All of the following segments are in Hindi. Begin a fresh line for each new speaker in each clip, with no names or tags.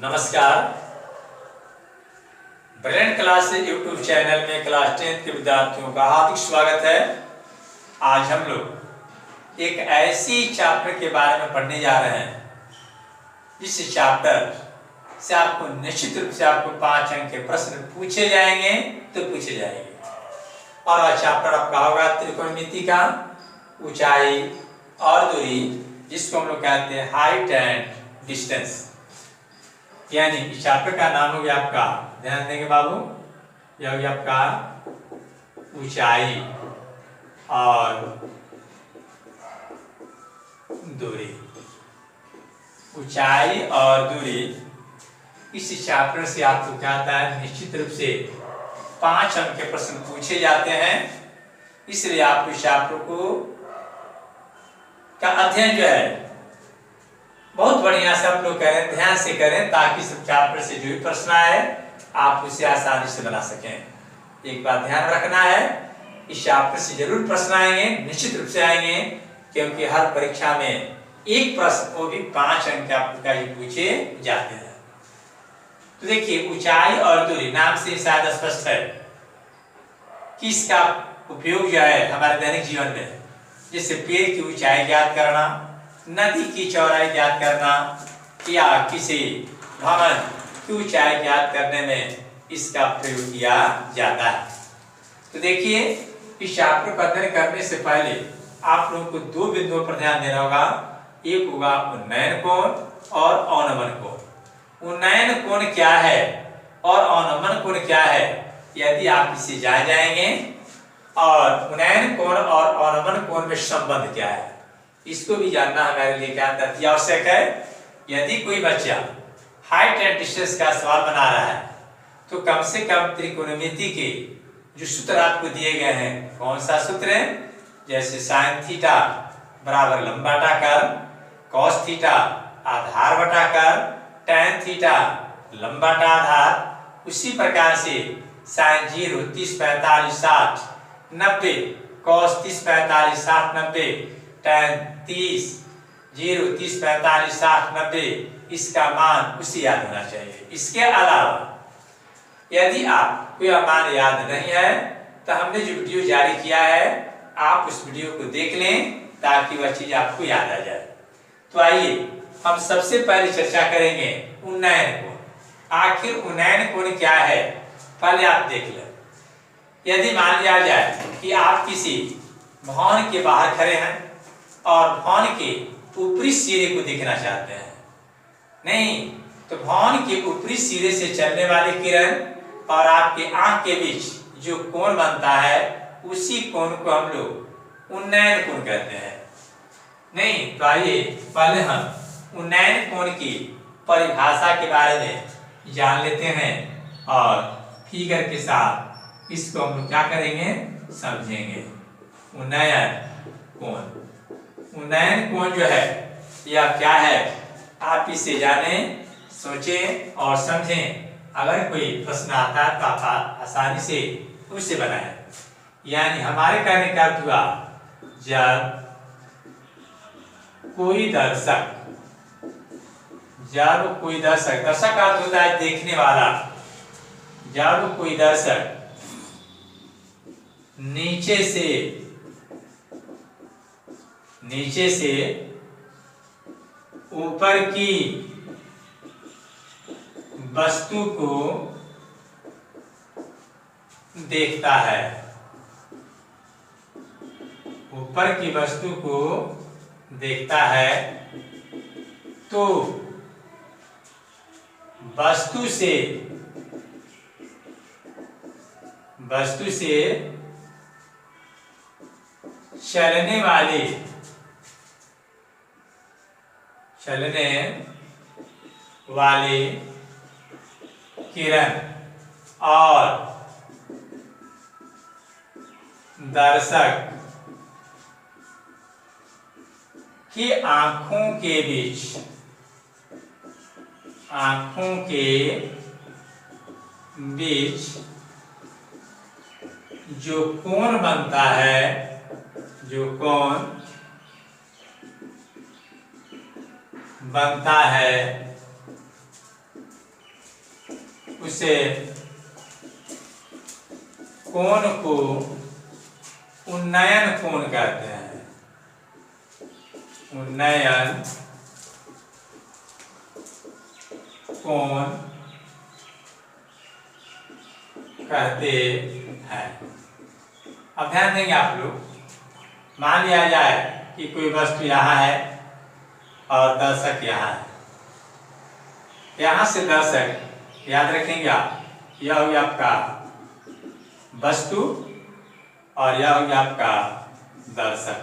नमस्कार। ब्रिलियंट क्लास यूट्यूब चैनल में क्लास 10 के विद्यार्थियों का हार्दिक स्वागत है। आज हम लोग एक ऐसी चैप्टर के बारे में पढ़ने जा रहे हैं जिस चैप्टर से आपको निश्चित रूप से आपको 5 अंक के प्रश्न पूछे जाएंगे और वह चैप्टर आपका होगा त्रिकोणमिति का ऊंचाई और दूरी, जिसको हम लोग कहते हैं हाइट एंड डिस्टेंस। यानी इस चैप्टर का नाम हो गया आपका, ध्यान देंगे बाबू, यह हो गया आपका ऊंचाई और दूरी। ऊंचाई और दूरी इस चैप्टर से आपको क्या आता है, निश्चित रूप से 5 अंक के प्रश्न पूछे जाते हैं। इसलिए आप इस चैप्टर को का अध्ययन जो है बहुत बढ़िया से आप लोग करें, ध्यान से करें, ताकि सब चैप्टर से जो भी प्रश्न आए आप उसे आसानी से बना सकें। एक बात ध्यान रखना है, इस चैप्टर से जरूर प्रश्न आएंगे, निश्चित रूप से आएंगे, क्योंकि हर परीक्षा में एक प्रश्न को भी 5 अंक आपका ही पूछे जाते हैं। तो देखिए, ऊंचाई और दूरी नाम से शायद स्पष्ट है कि इसका उपयोग जो है हमारे दैनिक जीवन में, जैसे पेड़ की ऊंचाई ज्ञात करना, नदी की चौड़ाई ज्ञात करना या किसी भवन की ऊंचाई ज्ञात करने में इसका प्रयोग किया जाता है। तो देखिए, इस चैप्टर का अध्ययन करने से पहले आप लोगों को 2 बिंदुओं पर ध्यान देना होगा। एक होगा उन्नयन कोण और अवनमन कोण। उन्नयन कोण क्या है और अवनमन कोण क्या है, यदि आप इसे जान जाएंगे, और उन्नयन कोण और अवनमन कोण में संबंध क्या है, इसको भी जानना हमारे लिए क्या अति आवश्यक है। यदि कोई बच्चा हाइट एंड डिस्टेंस का सवाल बना रहा है तो कम से कम त्रिकोणमिति के जो सूत्र आपको दिए गए हैं, कौन सा सूत्र है, जैसे साइन थीटा बराबर लंबा बटा कर, कॉस थीटा आधार बटा कर, टैन थीटा लंबा बटा आधार, उसी प्रकार से साइन 0 30 45 60 90, कॉस 30 45 60 90, टैन 30 0 30 45 60 90, इसका मान उसे याद होना चाहिए। इसके अलावा यदि आप कोई मान याद नहीं है तो हमने जो वीडियो जारी किया है आप उस वीडियो को देख लें, ताकि वह चीज आपको याद आ जाए। तो आइए हम सबसे पहले चर्चा करेंगे उन्नयन कोण। आखिर उन्नयन कोण क्या है, पहले आप देख लें। यदि मान लिया जाए कि आप किसी भवन के बाहर खड़े हैं और भवन के ऊपरी सिरे को देखना चाहते हैं, नहीं तो भवन के ऊपरी सिरे से चलने वाली किरण और आपके आंख के बीच जो कोण बनता है, उसी कोण को हम लोग उन्नयन कोण कहते हैं। नहीं तो आइए पहले हम उन्नयन कोण की परिभाषा के बारे में जान लेते हैं और फिगर के साथ इसको हम लोग क्या करेंगे, समझेंगे। उन्नयन कोण, उन्नयन कोण जो है यह क्या है, आप इसे जानें, सोचें और समझें। अगर कोई प्रश्न आता है तो आप आसानी से उसे बनाएं। यानी हमारे कहने का अर्थ हुआ, जब कोई दर्शक दर्शक का अर्थ होता है देखने वाला, जब कोई दर्शक नीचे से ऊपर की वस्तु को देखता है, ऊपर की वस्तु को देखता है, तो वस्तु से चलने वाली किरण और दर्शक की आंखों के बीच जो कोण बनता है, उसे कोण को उन्नयन कोण कहते हैं। उन्नयन कोण कहते हैं। अब ध्यान देंगे आप लोग, मान लिया जाए कि कोई वस्तु यहाँ है और दर्शक यहाँ है। यहाँ से दर्शक, याद रखेंगे आप, यह हो गया आपका वस्तु और यह हो गया आपका दर्शक।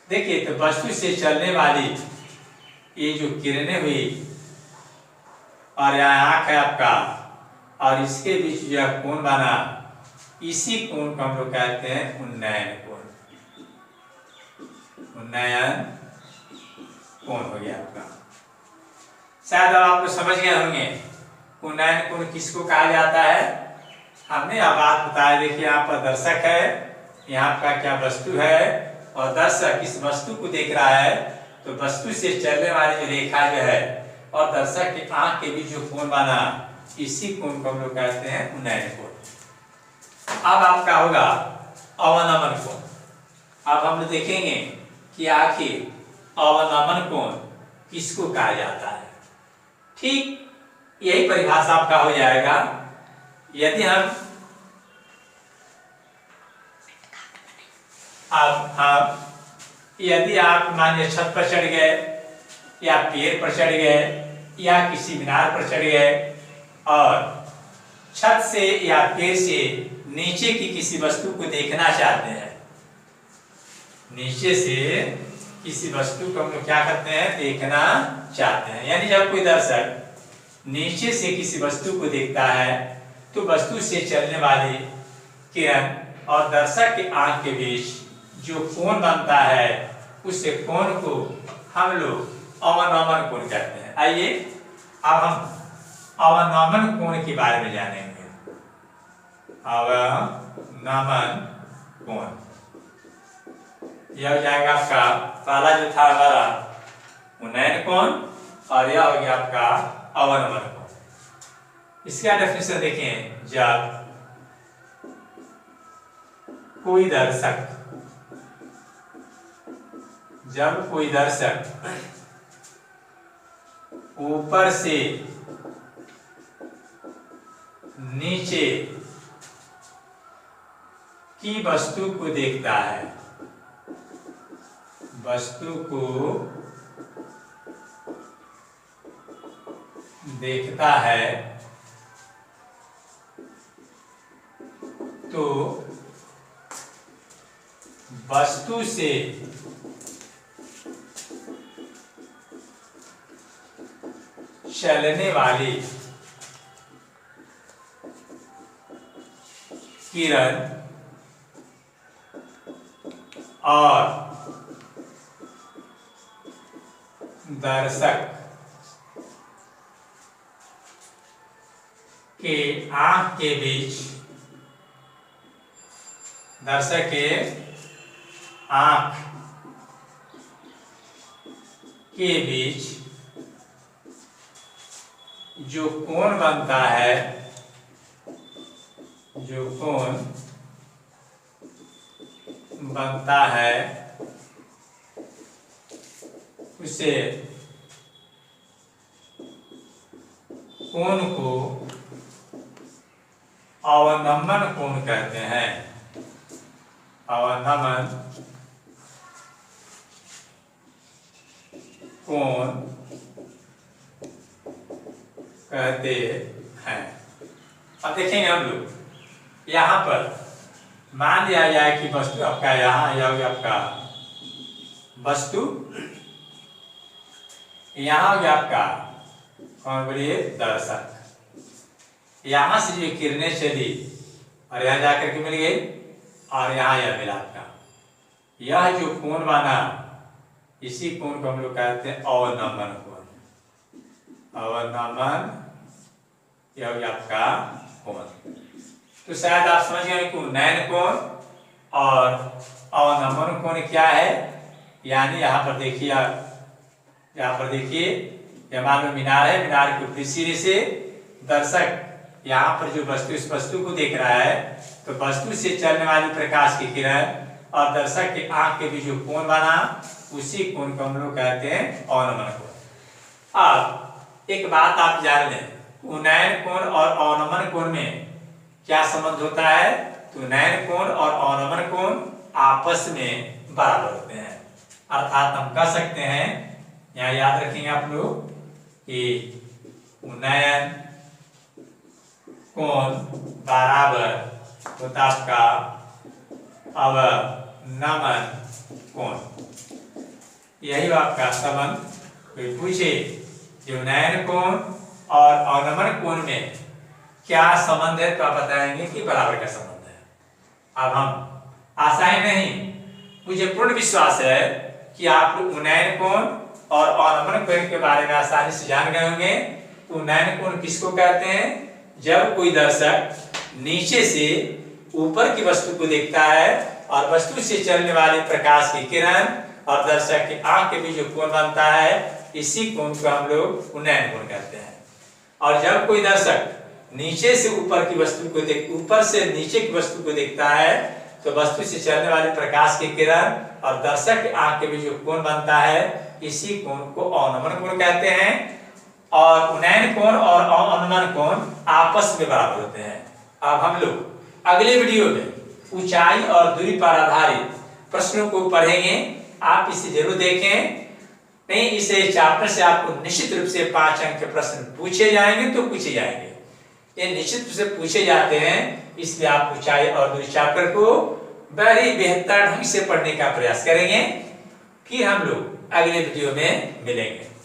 देखिए, तो वस्तु से चलने वाली ये जो किरणें हुई और यहाँ आँख है आपका, और इसके बीच जो कोण बना, इसी कोण को हम लोग कहते हैं उन्नयन कोण। उन्नयन कोण हो गया आपका। शायद अब आप लोग समझ गए होंगे उन्नयन कोण किसको कहा जाता है। हमने अब बात बताया। देखिए, यहाँ पर दर्शक है, यहाँ का क्या वस्तु है, और दर्शक इस वस्तु को देख रहा है। तो वस्तु से चलने वाली जो रेखा जो है और दर्शक की आंख के बीच जो कोण बना, इसी कोण को हम लोग कहते हैं उन्नयन कोण। अब आपका होगा अवनमन कोण। अब हम लोग देखेंगे कि आखिर अवनमन कोण किसको कहा जाता है। ठीक यही परिभाषा आपका हो जाएगा। यदि हम यदि आप मानिए छत पर चढ़ गए या पेड़ पर चढ़ गए या किसी मीनार पर चढ़ गए और छत से या पेड़ से नीचे की किसी वस्तु को देखना चाहते हैं, नीचे से किसी वस्तु को हम लोग क्या करते हैं, देखना चाहते हैं। यानी जब कोई दर्शक नीचे से किसी वस्तु को देखता है तो वस्तु से चलने वाली किरण और दर्शक की आंख के बीच जो कोण बनता है, उस कोण को हम लोग अवनमन कोण कहते हैं। आइए अब हम अवनमन कोण के बारे में जानेंगे। अवनमन कोण यह हो जाएगा आपका, पहला जो था हमारा उन्नयन कोण और यह हो गया आपका अवनमन कोण। इसका डेफिनेशन देखें। जब कोई दर्शक ऊपर से नीचे की वस्तु को देखता है, वस्तु को देखता है, तो वस्तु से चलने वाली किरण और दर्शक के आंख के बीच, दर्शक के आंख के बीच जो कोण बनता है, जो कोण बनता है, उसे कोण को अवनमन कोण कहते हैं। अवनमन कोण कहते हैं। अब देखेंगे हम लोग, यहाँ पर मान लिया जाए कि वस्तु आपका यहाँ यह हो गया आपका वस्तु, यहाँ हो गया आपका कौन बोलिए, दर्शक। यहाँ से जो किरणें चली और यहाँ जाकर के मिल गई और यहाँ यह मिला आपका, यह जो कोण बना, इसी कोण को हम लोग कहते हैं अवनमन कोण। अवनमन यह हो गया आपका कोण। तो शायद आप समझ गए कि उन्नयन कोण और अवनमन कोण क्या है। यानी यहाँ पर देखिए, यहाँ पर देखिए, यह मान लो मीनार है, मीनार के ऊपरी सिरे से दर्शक यहाँ पर जो वस्तु इस वस्तु को देख रहा है, तो वस्तु से चलने वाली प्रकाश की किरण और दर्शक के आंख के बीच जो कोण बना, उसी कोण को हम लोग कहते हैं अवनमन कोण। अब एक बात आप जान लें, उन्नयन कोण और अवनमन कोण में क्या संबंध होता है? तो उन्नयन कोण और अवनमन कोण आपस में बराबर होते हैं। अर्थात हम कह सकते हैं, यहाँ याद रखेंगे आप लोग कि उन्नयन कोण बराबर होता आपका अवनमन कोण। यही आपका संबंध कोई पूछे कि उन्नयन कोण और अवनमन कोण में क्या संबंध है, तो आप बताएंगे कि बराबर का संबंध है। अब हम आशा ही नहीं, मुझे पूर्ण विश्वास है कि आप लोग उन्नयन कोण और अवनमन कोण के बारे में आसानी से जान गए होंगे। उन्नयन कोण किसको कहते हैं? जब कोई दर्शक नीचे से ऊपर की वस्तु को देखता है और वस्तु से चलने वाली प्रकाश की किरण और दर्शक की आंख के बीच जो कोण बनता है, इसी कोण को हम लोग उन्नयन कोण कहते हैं। और जब कोई दर्शक नीचे से ऊपर की वस्तु को ऊपर से नीचे की वस्तु को देखता है, तो वस्तु से चलने वाली प्रकाश की किरण और दर्शक की आंख के बीच जो कोण बनता है, इसी कोण को अवनमन कोण कहते हैं। और उन्नयन कोण और अवनमन कोण आपस में बराबर होते हैं। अब हम लोग अगले वीडियो में ऊंचाई और दूरी पर आधारित प्रश्नों को पढ़ेंगे। आप इसे जरूर देखें। नहीं, इसे चैप्टर से आपको निश्चित रूप से 5 अंक के प्रश्न पूछे जाएंगे, तो पूछे जाएंगे, ये निश्चित रूप से पूछे जाते हैं। इसलिए आप ऊंचाई और दूरी चैप्टर को बड़ी बेहतर ढंग से पढ़ने का प्रयास करेंगे। फिर हम लोग अगले वीडियो में मिलेंगे।